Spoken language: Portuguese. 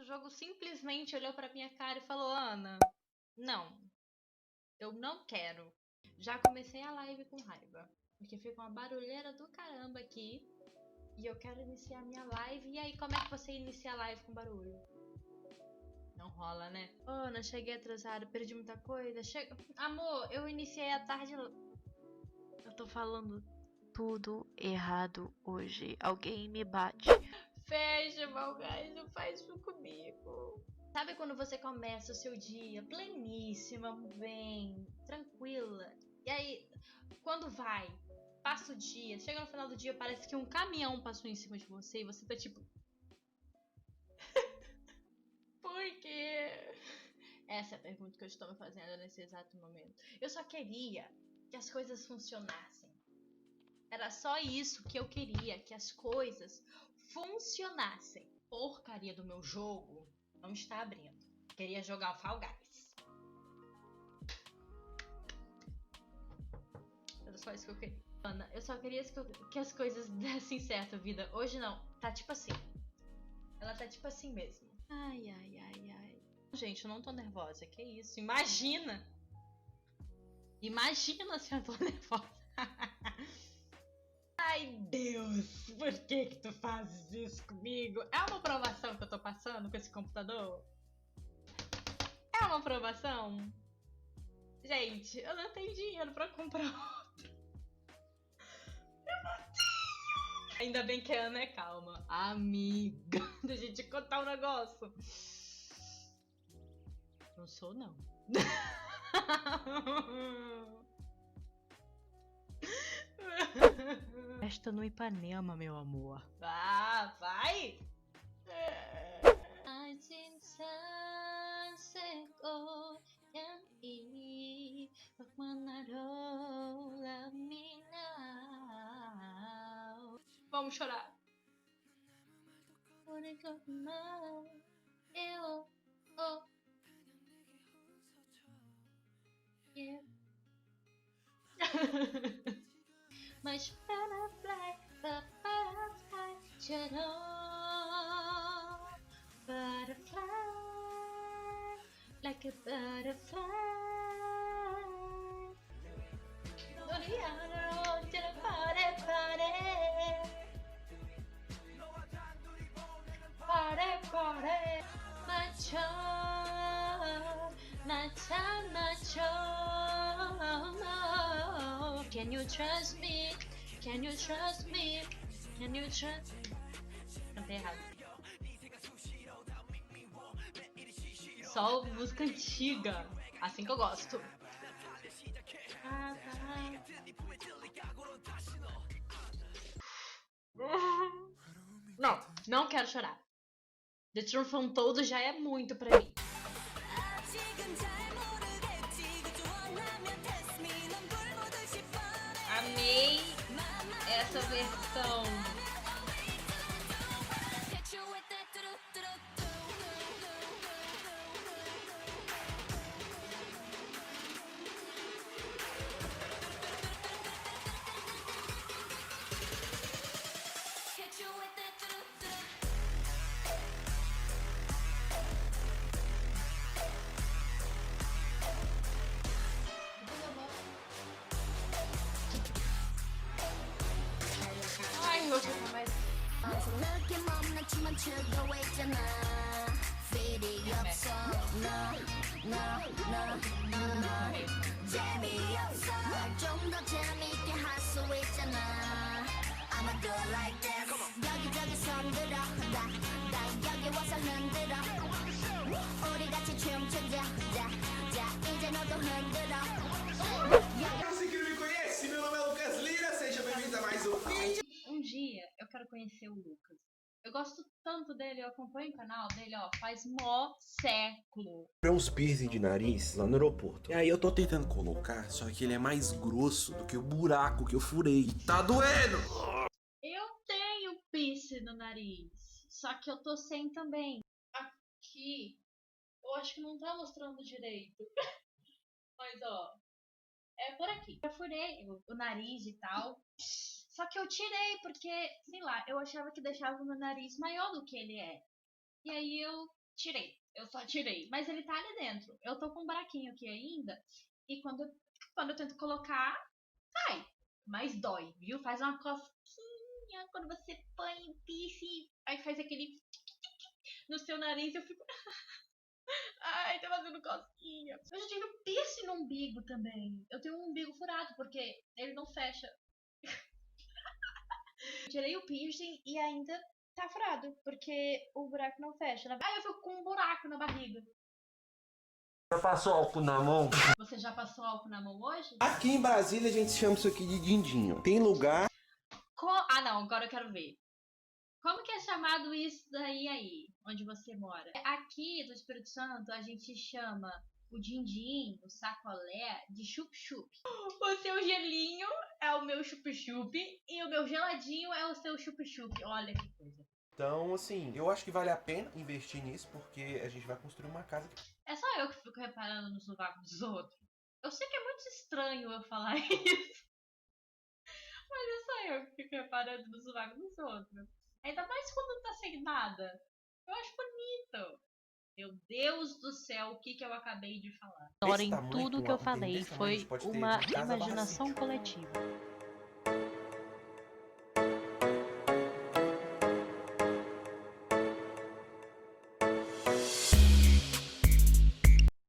jogo simplesmente olhou pra minha cara e falou: Ana, não, eu não quero. Já comecei a live com raiva, porque fica uma barulheira do caramba aqui e eu quero iniciar minha live. E aí, como é que você inicia a live com barulho? Não rola, né? Ana, cheguei atrasada, perdi muita coisa. Amor, eu iniciei a tarde. Eu tô falando tudo errado hoje. Alguém me bate. Fecha, Malgás, não faz isso comigo. Sabe quando você começa o seu dia pleníssima, bem, tranquila? E aí, quando vai, passa o dia, chega no final do dia, parece que um caminhão passou em cima de você e você tá tipo. Por quê? Essa é a pergunta que eu estou me fazendo nesse exato momento. Eu só queria que as coisas funcionassem. Era só isso que eu queria, que as coisas funcionassem. Porcaria do meu jogo não está abrindo. Queria jogar o Fall Guys. Era só isso que eu queria. Ana, eu só queria que as coisas dessem certo, vida. Hoje não. Tá tipo assim. Ela tá tipo assim mesmo. Ai, ai, ai, ai. Gente, eu não tô nervosa. Que isso? Imagina! Imagina se eu tô nervosa. Ai, Deus, por que tu fazes isso comigo? É uma provação que eu tô passando com esse computador? É uma provação? Gente, eu não tenho dinheiro pra comprar outro. Eu não tenho. Ainda bem que a Ana é calma. Amiga, deixa eu te contar um negócio. Não sou, não. Festa no Ipanema, meu amor. Ah, vai! Vamos chorar. Mas butterfly, butterfly, like a butterfly. Party, my charm, my time, my charm. Can you trust me? Can you trust me? Can you trust? Cantei errado. Só música antiga, assim que eu gosto. Não, não quero chorar. The Truth Untold já é muito pra mim. Amei essa versão. Ai, eu vou chorar mais. Você que não me conhece, meu nome é Lucas Lira, seja bem-vindo a mais um vídeo. Um dia eu quero conhecer o Lucas. Eu gosto tanto dele, eu acompanho o canal dele, ó, faz mó século. Comprei uns piercing de nariz lá no aeroporto. E aí eu tô tentando colocar, só que ele é mais grosso do que o buraco que eu furei. Tá doendo! Eu tenho piercing no nariz, só que eu tô sem também. Aqui, eu acho que não tá mostrando direito. Mas ó, é por aqui. Eu furei o nariz e tal. Só que eu tirei porque, sei lá, eu achava que deixava o meu nariz maior do que ele é. E aí eu tirei. Eu só tirei. Mas ele tá ali dentro. Eu tô com um buraquinho aqui ainda. E quando eu tento colocar, sai. Mas dói, viu? Faz uma cosquinha quando você põe o piercing. Aí faz aquele no seu nariz. Eu fico. Ai, tá fazendo cosquinha. Eu já tive um piercing no umbigo também. Eu tenho um umbigo furado porque ele não fecha. Tirei o piercing e ainda tá furado, porque o buraco não fecha. Aí eu fico com um buraco na barriga. Já passou álcool na mão? Você já passou álcool na mão hoje? Aqui em Brasília a gente chama isso aqui de dindinho. Tem lugar... Ah, não, agora eu quero ver. Como que é chamado isso daí aí, onde você mora? Aqui do Espírito Santo a gente chama o din-din, o sacolé, de chup-chup. O seu gelinho é o meu chup-chup e o meu geladinho é o seu chup-chup. Olha que coisa. Então, assim, eu acho que vale a pena investir nisso, porque a gente vai construir uma casa. É só eu que fico reparando no sovaco dos outros. Eu sei que é muito estranho eu falar isso. Mas é só eu que fico reparando no sovaco dos outros. Ainda mais quando não tá sem nada. Eu acho bonito. Meu Deus do céu, o que eu acabei de falar? Desse tamanho, Tudo que eu falei desse tamanho, a gente foi pode ter uma casa barra imaginação sítio. coletiva.